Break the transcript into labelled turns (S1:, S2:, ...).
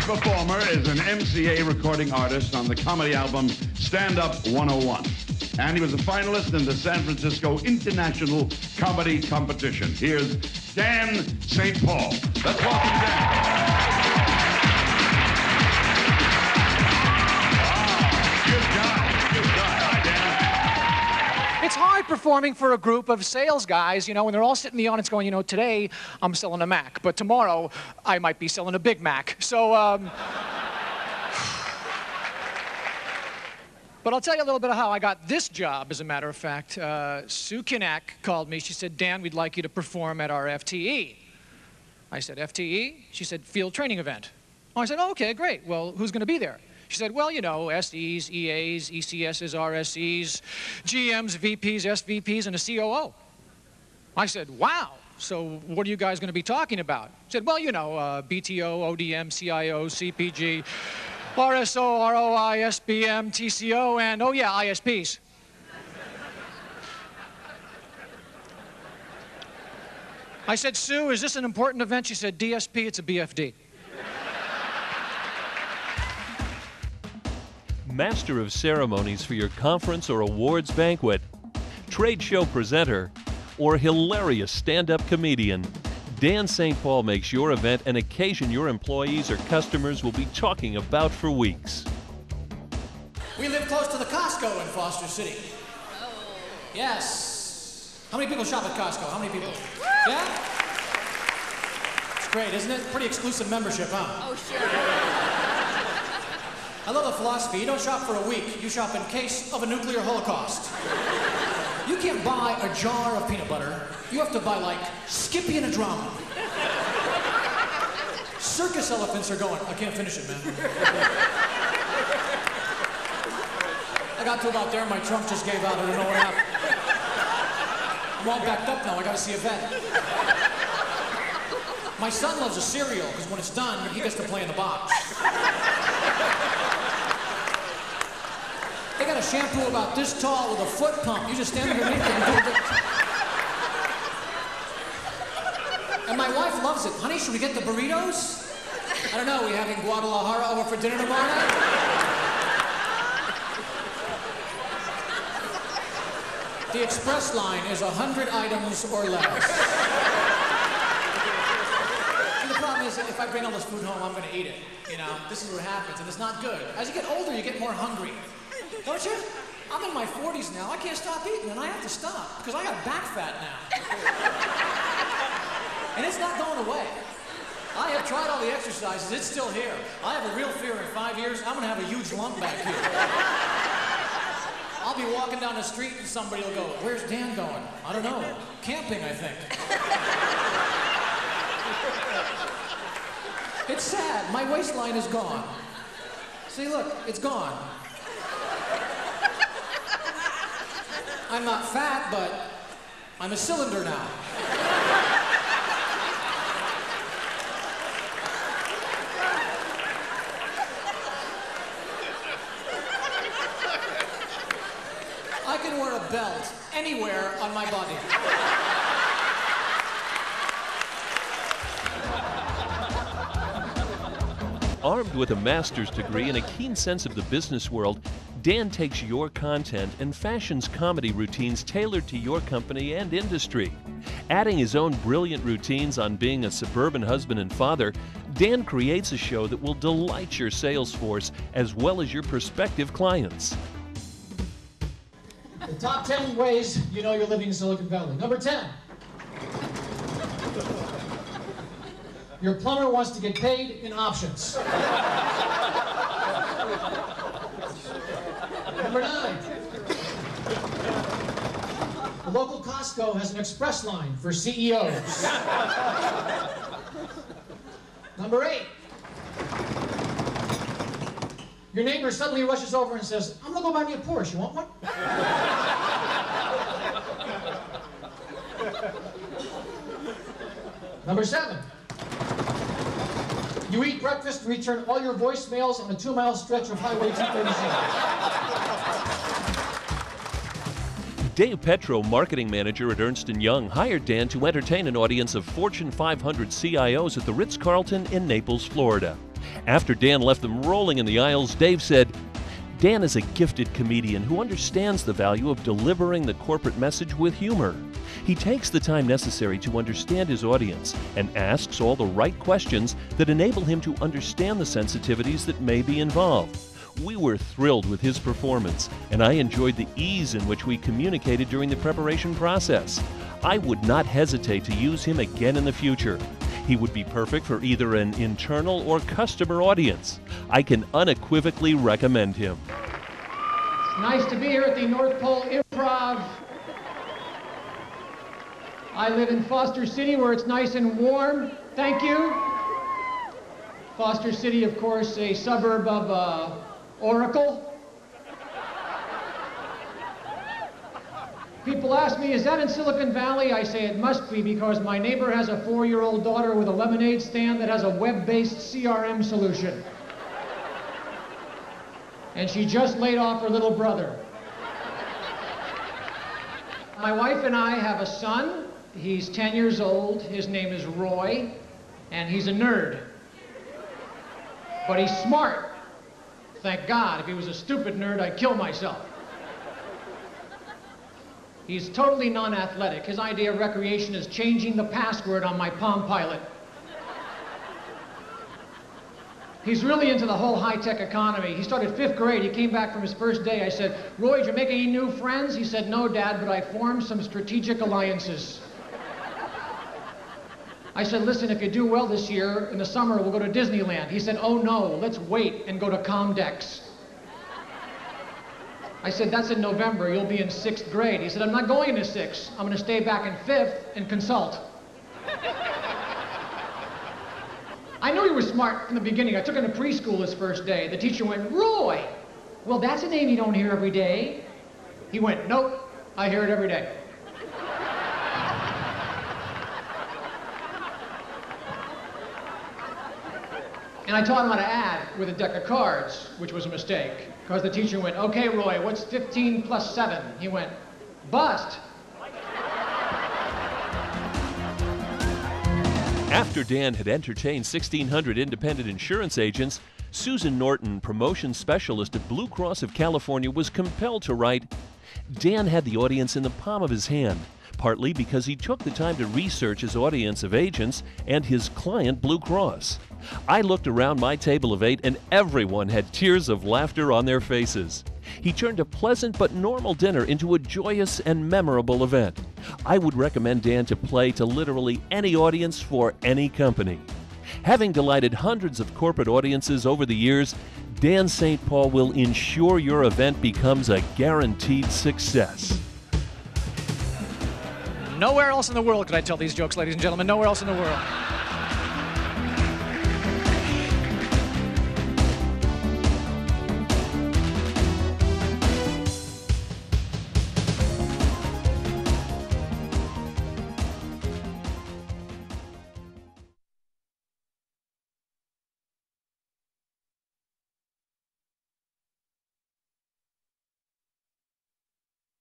S1: performer is an MCA recording artist on the comedy album Stand Up 101. And he was a finalist in the San Francisco International Comedy Competition. Here's Dan St. Paul. Let's welcome Dan.
S2: It's hard performing for a group of sales guys, you know, when they're all sitting in the audience going, you know, today I'm selling a Mac, but tomorrow I might be selling a Big Mac. So, but I'll tell you a little bit of how I got this job, as a matter of fact. Sue Kinnack called me. She said, Dan, we'd like you to perform at our FTE. I said, FTE? She said, field training event. Oh, I said, oh, okay, great. Well, who's going to be there? She said, well, you know, SEs, EAs, ECSs, RSEs, GMs, VPs, SVPs, and a COO. I said, wow. So what are you guys going to be talking about? She said, well, you know, BTO, ODM, CIO, CPG, RSO, ROI, SBM, TCO, and, oh yeah, ISPs. I said, Sue, is this an important event? She said, DSP, it's a BFD.
S3: Master of ceremonies for your conference or awards banquet, trade show presenter, or hilarious stand-up comedian, Dan St. Paul makes your event an occasion your employees or customers will be talking about for weeks.
S2: We live close to the Costco in Foster City.
S4: Oh.
S2: Yes. How many people shop at Costco? How many people? Yeah? It's great, isn't it? Pretty exclusive membership, huh?
S4: Oh, sure.
S2: I love the philosophy. You don't shop for a week. You shop in case of a nuclear holocaust. You can't buy a jar of peanut butter. You have to buy, like, Skippy and a drum. Circus elephants are going. I can't finish it, man. I got to about there, my trunk just gave out. I don't know what happened. I'm all backed up now. I gotta see a vet. My son loves a cereal, because when it's done, he gets to play in the box. They got a shampoo about this tall with a foot pump. You just stand underneath it and do it. And my wife loves it. Honey, should we get the burritos? I don't know, we having Guadalajara over for dinner tomorrow night? The express line is 100 items or less. See, the problem is, if I bring all this food home, I'm gonna eat it. You know, this is what happens, and it's not good. As you get older, you get more hungry. Don't you? I'm in my 40s now. I can't stop eating, and I have to stop, because I got back fat now. And it's not going away. I have tried all the exercises. It's still here. I have a real fear in 5 years, I'm going to have a huge lump back here. I'll be walking down the street, and somebody will go, where's Dan going? I don't know. Camping, I think. It's sad. My waistline is gone. See, look, it's gone. I'm not fat, but I'm a cylinder now. I can wear a belt anywhere on my body.
S3: Armed with a master's degree and a keen sense of the business world, Dan takes your content and fashions comedy routines tailored to your company and industry. Adding his own brilliant routines on being a suburban husband and father, Dan creates a show that will delight your sales force as well as your prospective clients.
S2: The top 10 ways you know you're living in Silicon Valley. Number 10. Your plumber wants to get paid in options. Number 9. The local Costco has an express line for CEOs. Number 8. Your neighbor suddenly rushes over and says, I'm gonna go buy me a Porsche, you want one? Number 7. You eat breakfast and return all your voicemails on a 2-mile stretch of Highway 237.
S3: Dave Petro, marketing manager at Ernst Young, hired Dan to entertain an audience of Fortune 500 CIOs at the Ritz-Carlton in Naples, Florida. After Dan left them rolling in the aisles, Dave said, Dan is a gifted comedian who understands the value of delivering the corporate message with humor. He takes the time necessary to understand his audience and asks all the right questions that enable him to understand the sensitivities that may be involved. We were thrilled with his performance, and I enjoyed the ease in which we communicated during the preparation process. I would not hesitate to use him again in the future. He would be perfect for either an internal or customer audience. I can unequivocally recommend him.
S2: It's nice to be here at the North Pole Improv. I live in Foster City where it's nice and warm. Thank you. Foster City, of course, a suburb of Oracle. People ask me, is that in Silicon Valley? I say it must be because my neighbor has a 4-year-old daughter with a lemonade stand that has a web-based CRM solution. And she just laid off her little brother. My wife and I have a son. He's 10 years old. His name is Roy, and he's a nerd. But he's smart. Thank God. If he was a stupid nerd, I'd kill myself. He's totally non-athletic. His idea of recreation is changing the password on my Palm Pilot. He's really into the whole high-tech economy. He started 5th grade. He came back from his first day. I said, Roy, did you make any new friends? He said, no, Dad, but I formed some strategic alliances. I said, listen, if you do well this year, in the summer, we'll go to Disneyland. He said, oh, no, let's wait and go to Comdex. I said, that's in November. You'll be in 6th grade. He said, I'm not going into 6th. I'm going to stay back in 5th and consult. I knew he was smart from the beginning. I took him to preschool his first day. The teacher went, Roy, well, that's a name you don't hear every day. He went, nope, I hear it every day. And I taught him how to add with a deck of cards, which was a mistake. Because the teacher went, okay, Roy, what's 15 plus 7? He went, bust.
S3: After Dan had entertained 1,600 independent insurance agents, Susan Norton, promotion specialist at Blue Cross of California, was compelled to write, Dan had the audience in the palm of his hand, partly because he took the time to research his audience of agents and his client, Blue Cross. I looked around my table of 8 and everyone had tears of laughter on their faces. He turned a pleasant but normal dinner into a joyous and memorable event. I would recommend Dan to play to literally any audience for any company. Having delighted hundreds of corporate audiences over the years, Dan St. Paul will ensure your event becomes a guaranteed success.
S2: Nowhere else in the world could I tell these jokes, ladies and gentlemen. Nowhere else in the world.